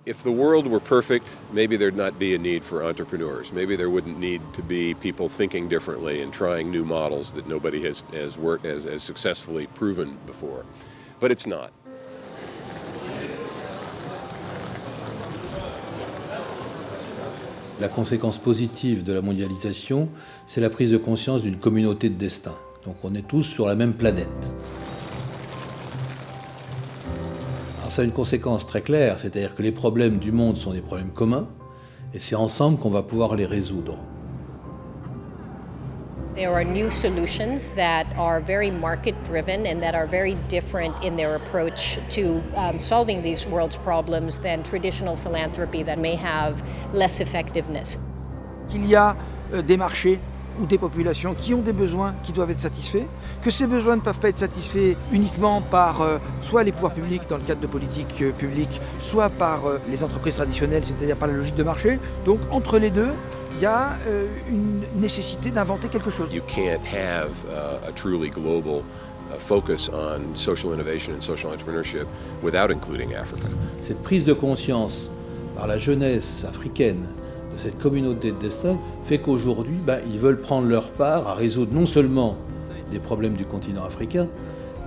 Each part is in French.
If the world were perfect, maybe there'd not be a need for entrepreneurs. Maybe there wouldn't need to be people thinking differently and trying new models that nobody has successfully proven before. But it's not. La conséquence positive de la mondialisation, c'est la prise de conscience d'une communauté de destin. Donc on est tous sur la même planète. Alors ça a une conséquence très claire, c'est-à-dire que les problèmes du monde sont des problèmes communs, et c'est ensemble qu'on va pouvoir les résoudre. There are new solutions that are very market-driven and that are very different in their approach to solving these world's problems than traditional philanthropy that may have less effectiveness. Il y a des marchés ou des populations qui ont des besoins qui doivent être satisfaits, que ces besoins ne peuvent pas être satisfaits uniquement par soit les pouvoirs publics dans le cadre de politiques publiques, soit par les entreprises traditionnelles, c'est-à-dire par la logique de marché. Donc entre les deux, il y a une nécessité d'inventer quelque chose. You can't have a truly global focus on social innovation and social entrepreneurship without including Africa. Cette prise de conscience par la jeunesse africaine de cette communauté de destin fait qu'aujourd'hui, ils veulent prendre leur part à résoudre non seulement des problèmes du continent africain,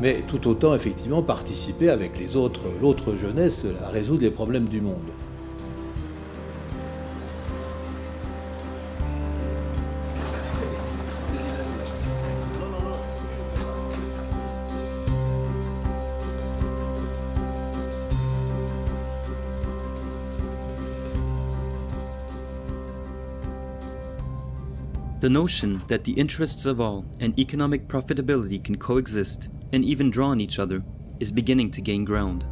mais tout autant effectivement participer avec l'autre jeunesse à résoudre les problèmes du monde. The notion that the interests of all and economic profitability can coexist and even draw on each other is beginning to gain ground.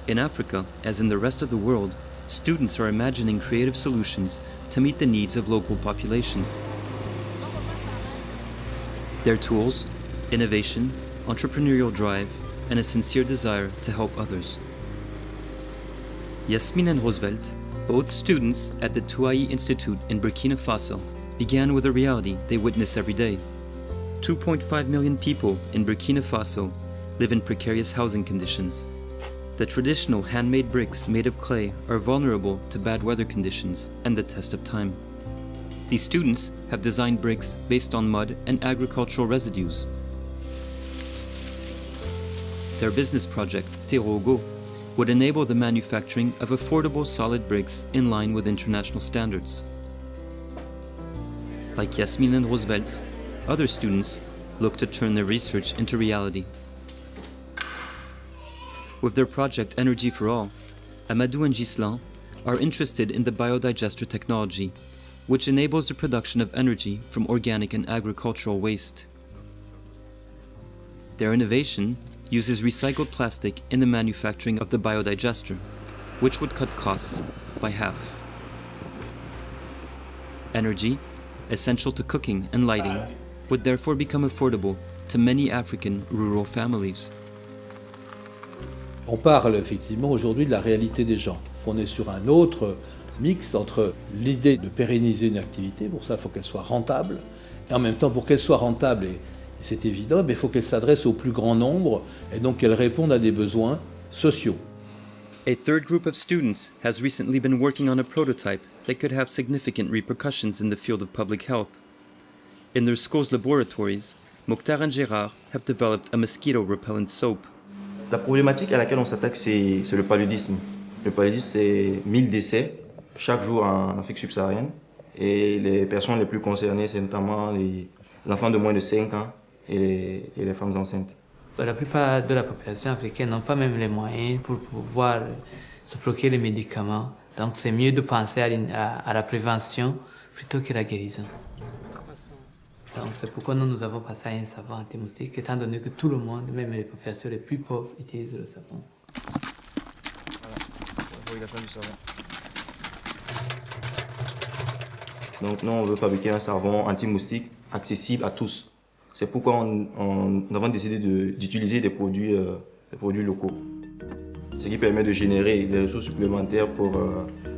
In Africa, as in the rest of the world, students are imagining creative solutions to meet the needs of local populations. Their tools, innovation, entrepreneurial drive, and a sincere desire to help others. Yasmine and Roosevelt, both students at the Touaï Institute in Burkina Faso, began with a reality they witness every day. 2.5 million people in Burkina Faso live in precarious housing conditions. The traditional handmade bricks made of clay are vulnerable to bad weather conditions and the test of time. These students have designed bricks based on mud and agricultural residues. Their business project, Terogo, would enable the manufacturing of affordable solid bricks in line with international standards. Like Yasmine and Roosevelt, other students look to turn their research into reality. With their project Energy for All, Amadou and Ghislain are interested in the biodigester technology, which enables the production of energy from organic and agricultural waste. Their innovation uses recycled plastic in the manufacturing of the biodigester, which would cut costs by half. Energy, essential to cooking and lighting, would therefore become affordable to many African rural families. On parle effectivement aujourd'hui de la réalité des gens. On est sur un autre mix entre l'idée de pérenniser une activité, pour ça il faut qu'elle soit rentable, et en même temps pour qu'elle soit rentable, et c'est évident, mais il faut qu'elle s'adresse au plus grand nombre et donc qu'elle réponde à des besoins sociaux. A third group of students has recently been working on a prototype that could have significant repercussions in the field of public health. In their school's laboratories, Mokhtar and Gérard have developed a mosquito repellent soap. La problématique à laquelle on s'attaque, c'est le paludisme. Le paludisme, c'est 1000 décès chaque jour en Afrique subsaharienne. Et les personnes les plus concernées, c'est notamment les enfants de moins de 5 ans et les femmes enceintes. La plupart de la population africaine n'ont pas même les moyens pour pouvoir se procurer les médicaments. Donc c'est mieux de penser à la prévention plutôt que la guérison. Donc c'est pourquoi nous avons passé à un savon anti-moustique, étant donné que tout le monde, même les populations les plus pauvres, utilisent le savon. Voilà, du savon. Donc nous, on veut fabriquer un savon anti-moustique accessible à tous. C'est pourquoi on avons décidé d'utiliser des produits locaux. Ce qui permet de générer des ressources supplémentaires pour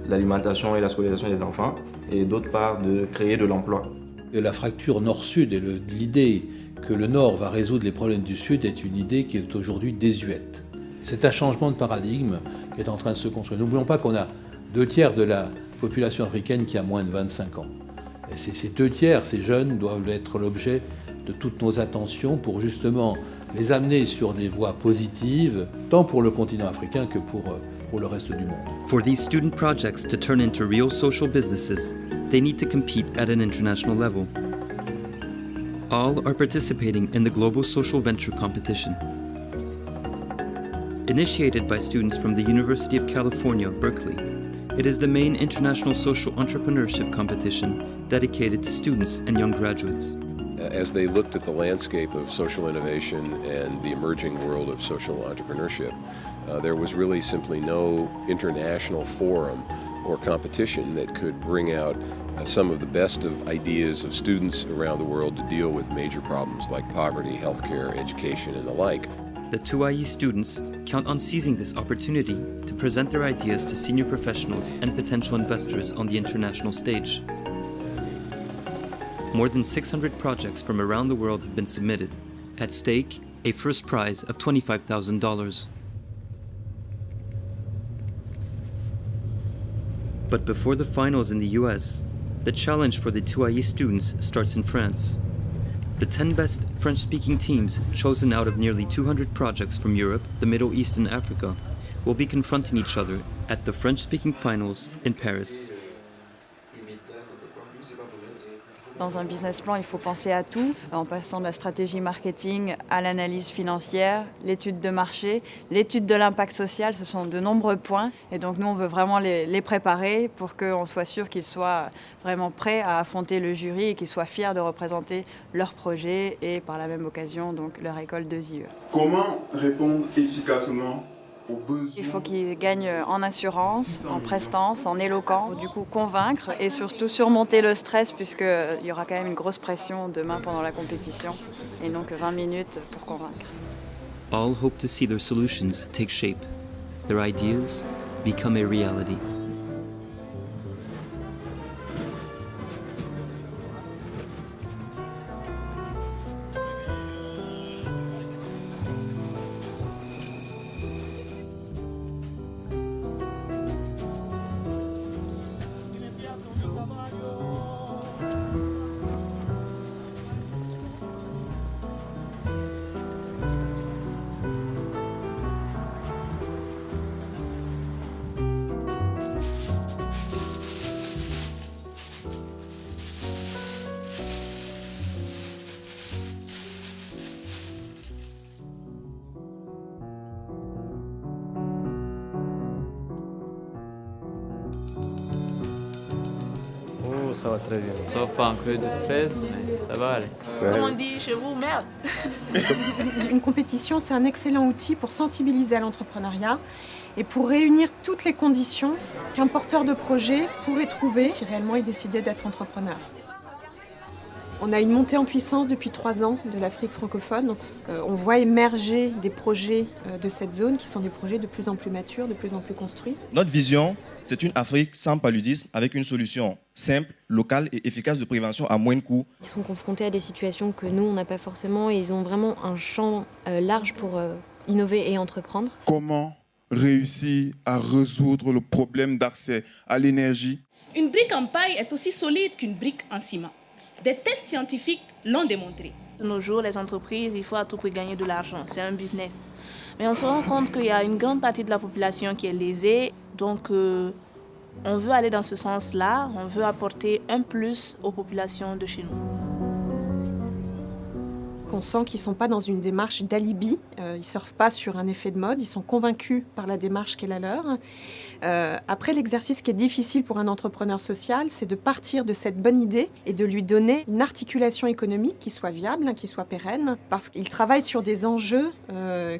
l'alimentation et la scolarisation des enfants, et d'autre part de créer de l'emploi. La fracture nord-sud et l'idée que le nord va résoudre les problèmes du sud est une idée qui est aujourd'hui désuète. C'est un changement de paradigme qui est en train de se construire. N'oublions pas qu'on a 2/3 de la population africaine qui a moins de 25 ans. Et ces 2/3, ces jeunes, doivent être l'objet de toutes nos attentions pour justement les amener sur des voies positives, tant pour le continent africain que pour le reste du monde. For these student projects to turn into real social businesses, they need to compete at an international level. All are participating in the Global Social Venture Competition. Initiated by students from the University of California, Berkeley, it is the main international social entrepreneurship competition dedicated to students and young graduates. As they looked at the landscape of social innovation and the emerging world of social entrepreneurship, there was really simply no international forum or competition that could bring out some of the best of ideas of students around the world to deal with major problems like poverty, healthcare, education, and the like. The 2IE students count on seizing this opportunity to present their ideas to senior professionals and potential investors on the international stage. More than 600 projects from around the world have been submitted. At stake, a first prize of $25,000. But before the finals in the US, the challenge for the 2IE students starts in France. The 10 best French-speaking teams, chosen out of nearly 200 projects from Europe, the Middle East and Africa, will be confronting each other at the French-speaking finals in Paris. Dans un business plan, il faut penser à tout, en passant de la stratégie marketing à l'analyse financière, l'étude de marché, l'étude de l'impact social. Ce sont de nombreux points. Et donc nous, on veut vraiment les préparer pour qu'on soit sûr qu'ils soient vraiment prêts à affronter le jury et qu'ils soient fiers de représenter leur projet et par la même occasion donc leur école de IE. Comment répondre efficacement? Il faut qu'ils gagnent en assurance, en prestance, en éloquence, du coup convaincre et surtout surmonter le stress puisqu'il y aura quand même une grosse pression demain pendant la compétition et donc 20 minutes pour convaincre. All hope to see their solutions take shape, their ideas become a reality. Ça va très bien. Sauf un peu de stress, mais ça va aller. Comme on dit chez vous, merde. Une compétition, c'est un excellent outil pour sensibiliser à l'entrepreneuriat et pour réunir toutes les conditions qu'un porteur de projet pourrait trouver si réellement il décidait d'être entrepreneur. On a une montée en puissance depuis 3 ans de l'Afrique francophone. On voit émerger des projets de cette zone qui sont des projets de plus en plus matures, de plus en plus construits. Notre vision, c'est une Afrique sans paludisme avec une solution simple, locale et efficace de prévention à moindre coût. Ils sont confrontés à des situations que nous, on n'a pas forcément et ils ont vraiment un champ large pour innover et entreprendre. Comment réussir à résoudre le problème d'accès à l'énergie? Une brique en paille est aussi solide qu'une brique en ciment. Des tests scientifiques l'ont démontré. De nos jours, les entreprises, il faut à tout prix gagner de l'argent. C'est un business. Mais on se rend compte qu'il y a une grande partie de la population qui est lésée. Donc, on veut aller dans ce sens-là. On veut apporter un plus aux populations de chez nous. On sent qu'ils ne sont pas dans une démarche d'alibi, ils ne surfent pas sur un effet de mode, ils sont convaincus par la démarche qui est la leur. Après, l'exercice qui est difficile pour un entrepreneur social, c'est de partir de cette bonne idée et de lui donner une articulation économique qui soit viable, qui soit pérenne, parce qu'ils travaillent sur des enjeux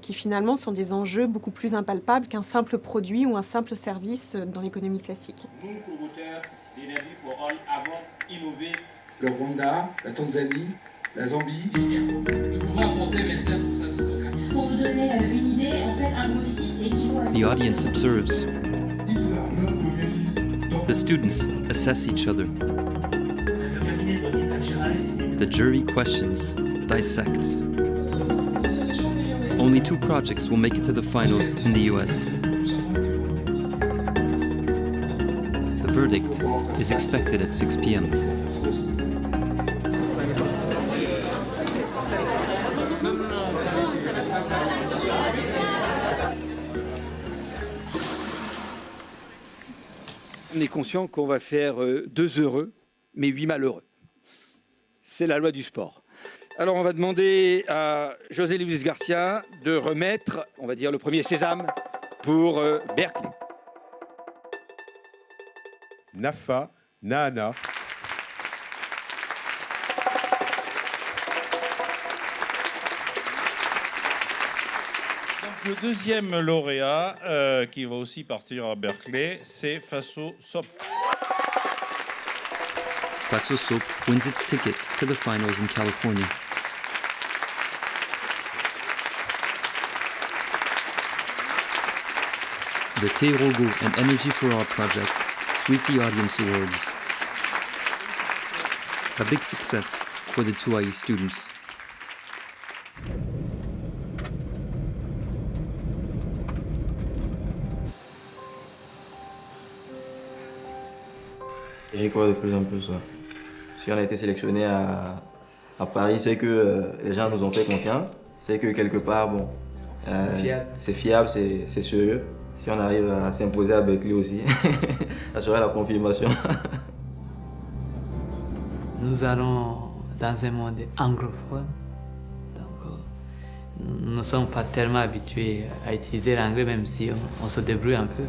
qui finalement sont des enjeux beaucoup plus impalpables qu'un simple produit ou un simple service dans l'économie classique. Nous, promoteurs d'énergie pour all, avons innové le Rwanda, la Tanzanie, la Zambie. Nous pouvons apporter 25% Pour vous donner une idée, en fait, un grossiste équivaut à... The audience observes. The students assess each other. The jury questions, dissects. Only 2 projects will make it to the finals in the US. The verdict is expected at 6 p.m. On est conscient qu'on va faire 2 heureux, mais 8 malheureux. C'est la loi du sport. Alors on va demander à José Luis Garcia de remettre, on va dire, le premier sésame pour Berkeley. Nafa, Nana. Donc, le deuxième lauréat, qui va aussi partir à Berkeley, c'est Faso Sop. Faso Soap wins its ticket to the finals in California. The Te Rogo and Energy for All projects sweep the audience awards. A big success for the Tuai students. J'y crois de plus en plus. Si on a été sélectionné à Paris, c'est que les gens nous ont fait confiance. C'est que quelque part, bon, c'est fiable, c'est sérieux. Si on arrive à s'imposer à Berkeley aussi, ça serait la confirmation. Nous allons dans un monde anglophone, donc nous ne sommes pas tellement habitués à utiliser l'anglais, même si on se débrouille un peu.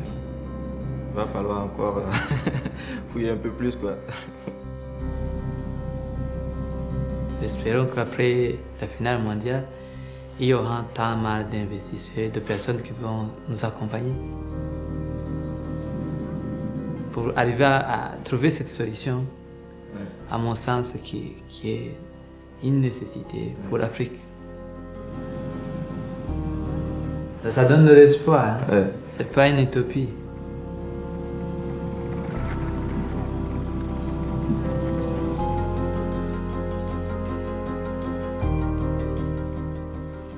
Il va falloir encore fouiller un peu plus, quoi. Espérons qu'après la finale mondiale, il y aura tant mal d'investisseurs, de personnes qui vont nous accompagner pour arriver à trouver cette solution, à mon sens, qui est une nécessité pour l'Afrique. Ça donne de l'espoir, hein. C'est pas une utopie.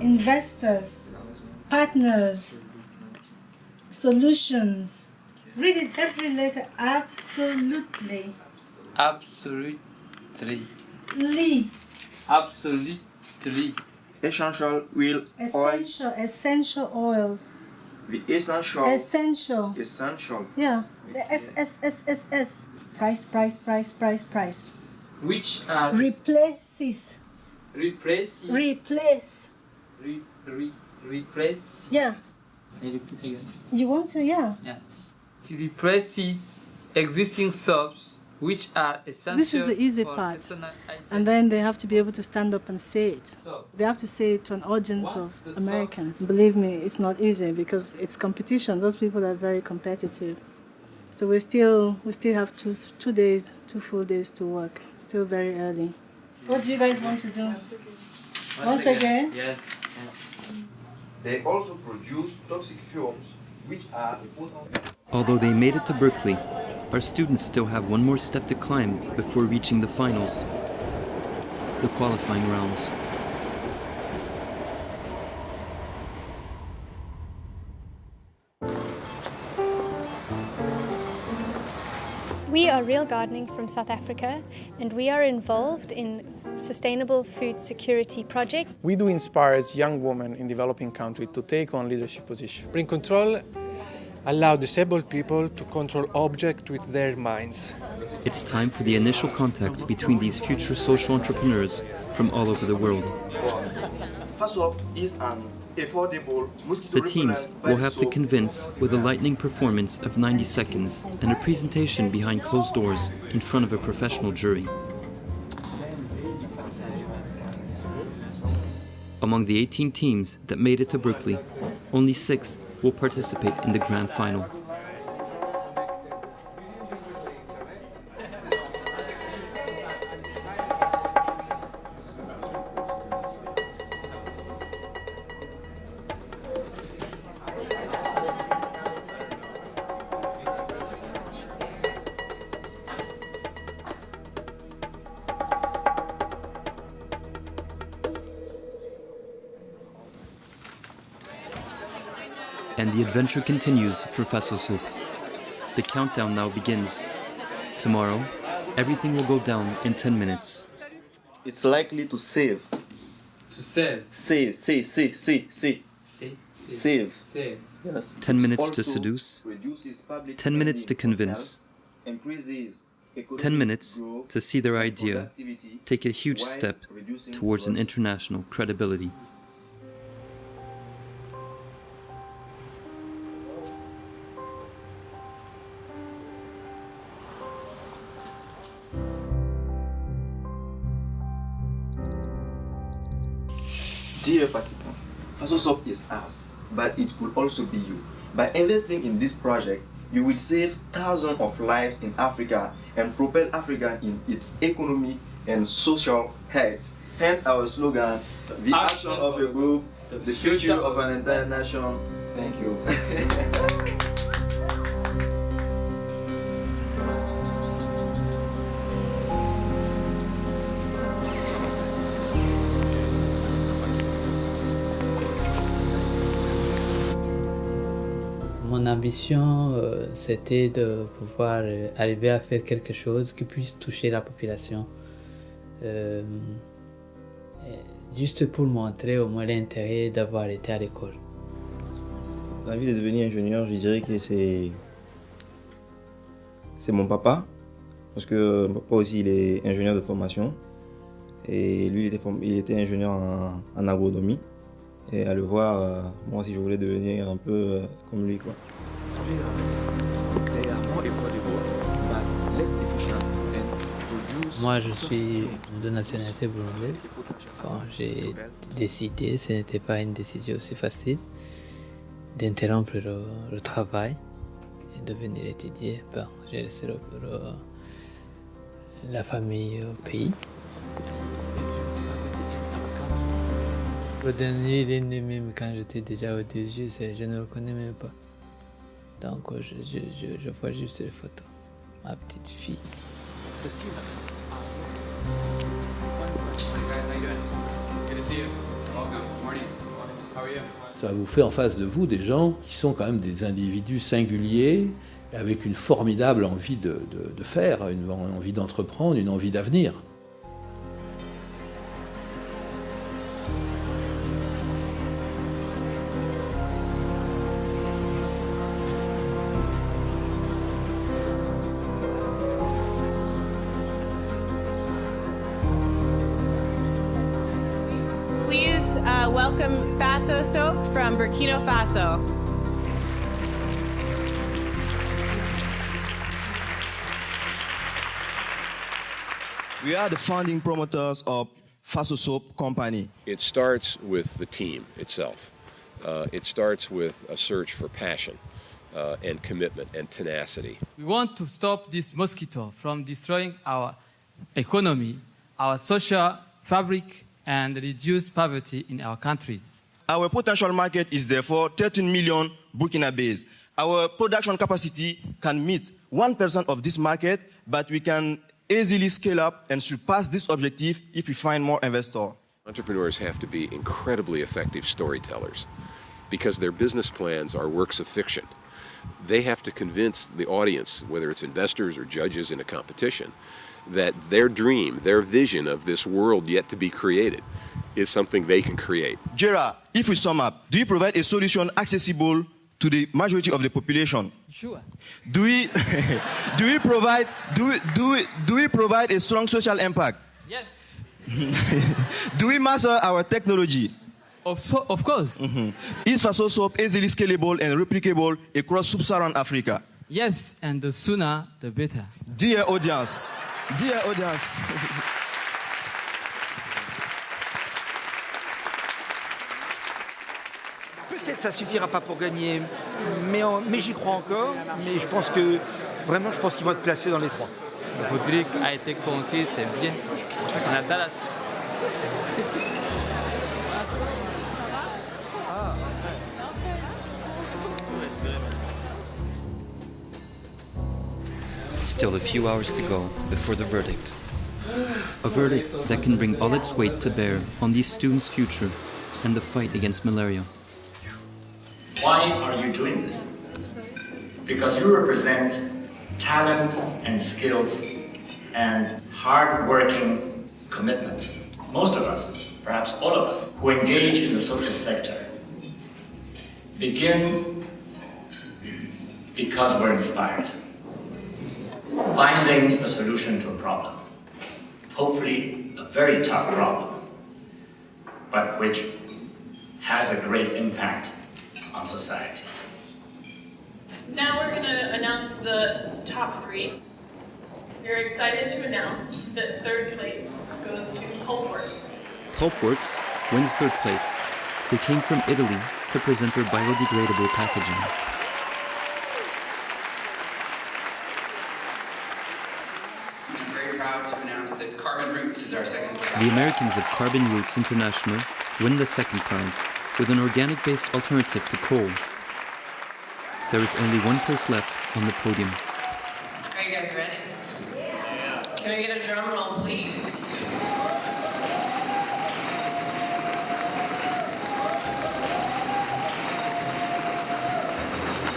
Investors, partners, solutions. Read it every letter absolutely. Absolutely. Absolutely. Essential oil. Essential oils. The essential. Essential. Essential. Yeah. The S. Price. Which are Replaces. replace. Replace. Replace. Yeah. I repeat again. You want to? Yeah. Yeah. To replace existing soaps which are essential. This is the easy for part. personal hygiene. And then they have to be able to stand up and say it. So, They have to say it to an audience of Once the Americans. Believe me, it's not easy because it's competition. Those people are very competitive. So we still have two days, 2 full days to work. Still very early. What do you guys want to do? Once again? Yes. They also produce toxic fumes, which are important. Although they made it to Berkeley, our students still have one more step to climb before reaching the finals, the qualifying rounds. We are Real Gardening from South Africa, and we are involved in sustainable food security project. We do inspire young women in developing countries to take on leadership positions. Bring Control allow disabled people to control objects with their minds. It's time for the initial contact between these future social entrepreneurs from all over the world. FASOP is an affordable mosquito The teams will have to convince with a lightning performance of 90 seconds and a presentation behind closed doors in front of a professional jury. Among the 18 teams that made it to Berkeley, only 6 will participate in the grand final. And the adventure continues for Faso Soup. The countdown now begins. Tomorrow, everything will go down in 10 minutes. It's likely to save. To save? Save. Yes. 10 minutes to seduce, 10 minutes to convince, 10 minutes to see their idea take a huge step towards an international credibility. Dear participant, Faso Soup is us, but it could also be you. By investing in this project, you will save thousands of lives in Africa and propel Africa in its economic and social heights. Hence our slogan, the action of a group, the future of an entire nation. Thank you. Mon ambition, c'était de pouvoir arriver à faire quelque chose qui puisse toucher la population. Juste pour montrer au moins l'intérêt d'avoir été à l'école. L'envie de devenir ingénieur, je dirais que c'est mon papa. Parce que mon papa aussi, il est ingénieur de formation. Et lui, il était ingénieur en agronomie. Et à le voir, moi aussi je voulais devenir un peu comme lui, quoi. Moi je suis de nationalité burundaise. Bon, j'ai décidé, ce n'était pas une décision aussi facile, d'interrompre le travail et de venir étudier. Bon, j'ai laissé la famille au pays. Le dernier, il est né même quand j'étais déjà au dessus, je ne le connais même pas. Donc je vois juste les photos. Ma petite fille. Ça vous fait en face de vous des gens qui sont quand même des individus singuliers, avec une formidable envie de faire, une envie d'entreprendre, une envie d'avenir. Welcome Faso Soup from Burkina Faso. We are the founding promoters of Faso Soup Company. It starts with the team itself. It starts with a search for passion and commitment and tenacity. We want to stop this mosquito from destroying our economy, our social fabric, and reduce poverty in our countries. Our potential market is therefore 13 million Burkinabés. Our production capacity can meet 1% of this market, but we can easily scale up and surpass this objective if we find more investors. Entrepreneurs have to be incredibly effective storytellers because their business plans are works of fiction. They have to convince the audience, whether it's investors or judges in a competition, that their dream, their vision of this world yet to be created is something they can create. Gerard, if we sum up, do you provide a solution accessible to the majority of the population? Sure. Do we provide a strong social impact? Yes. Do we master our technology? Of course. Mm-hmm. Is Faso Soup easily scalable and replicable across sub-Saharan Africa? Yes, and the sooner the better. Dear audience. Peut-être ça suffira pas pour gagner, mais j'y crois encore. Mais je pense que vraiment, je pense qu'ils vont être placés dans les trois. Le public a été conquis, c'est bien. On attend la suite. Still a few hours to go before the verdict. A verdict that can bring all its weight to bear on these students' future and the fight against malaria. Why are you doing this? Because you represent talent and skills and hard-working commitment. Most of us, perhaps all of us, who engage in the social sector begin because we're inspired, finding a solution to a problem, hopefully a very tough problem, but which has a great impact on society. Now we're going to announce the top three. We're excited to announce that third place goes to Pulpworks. Pulpworks wins third place. They came from Italy to present their biodegradable packaging. I'm very proud to announce that Carbon Roots is our second place. The Americans of Carbon Roots International win the second prize with an organic-based alternative to coal. There is only one place left on the podium. Are you guys ready? Yeah. Can we get a drum roll, please?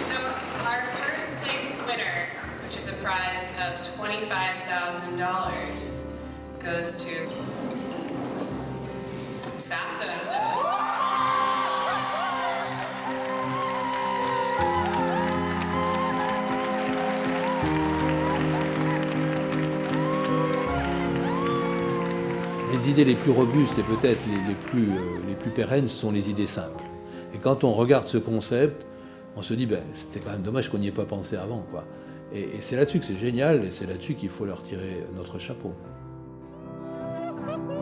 So our first place winner, which is a prize of $25,000, goes to Faso. Les idées les plus robustes et peut-être les plus pérennes sont les idées simples. Et quand on regarde ce concept, on se dit c'était quand même dommage qu'on n'y ait pas pensé avant, quoi. Et c'est là-dessus que c'est génial et c'est là-dessus qu'il faut leur tirer notre chapeau.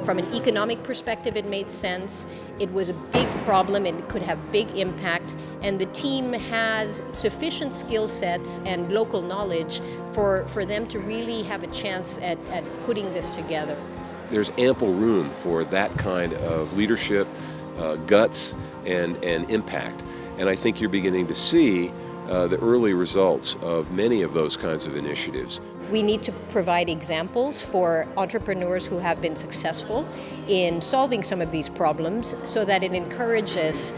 From an economic perspective, it made sense. It was a big problem and it could have big impact. And the team has sufficient skill sets and local knowledge for them to really have a chance at putting this together. There's ample room for that kind of leadership, guts, and impact. And I think you're beginning to see the early results of many of those kinds of initiatives. We need to provide examples for entrepreneurs who have been successful in solving some of these problems so that it encourages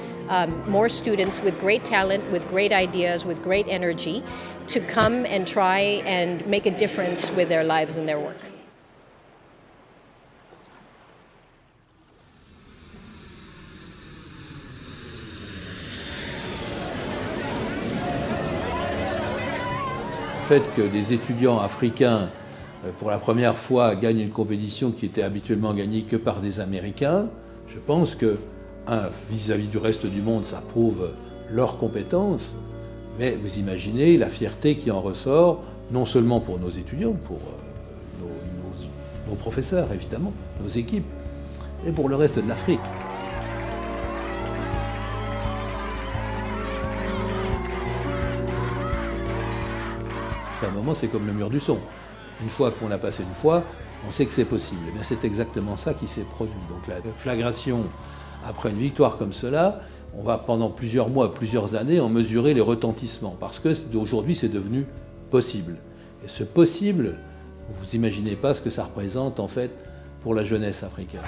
more students with great talent, with great ideas, with great energy to come and try and make a difference with their lives and their work. Le fait que des étudiants africains, pour la première fois, gagnent une compétition qui était habituellement gagnée que par des Américains, je pense que, vis-à-vis du reste du monde, ça prouve leurs compétences, mais vous imaginez la fierté qui en ressort, non seulement pour nos étudiants, pour nos professeurs, évidemment, nos équipes, et pour le reste de l'Afrique. À un moment, c'est comme le mur du son. Une fois qu'on l'a passé une fois, on sait que c'est possible. Et bien, c'est exactement ça qui s'est produit. Donc la flagration, après une victoire comme cela, on va pendant plusieurs mois, plusieurs années en mesurer les retentissements. Parce que d'aujourd'hui, c'est devenu possible. Et ce possible, vous n'imaginez pas ce que ça représente en fait pour la jeunesse africaine.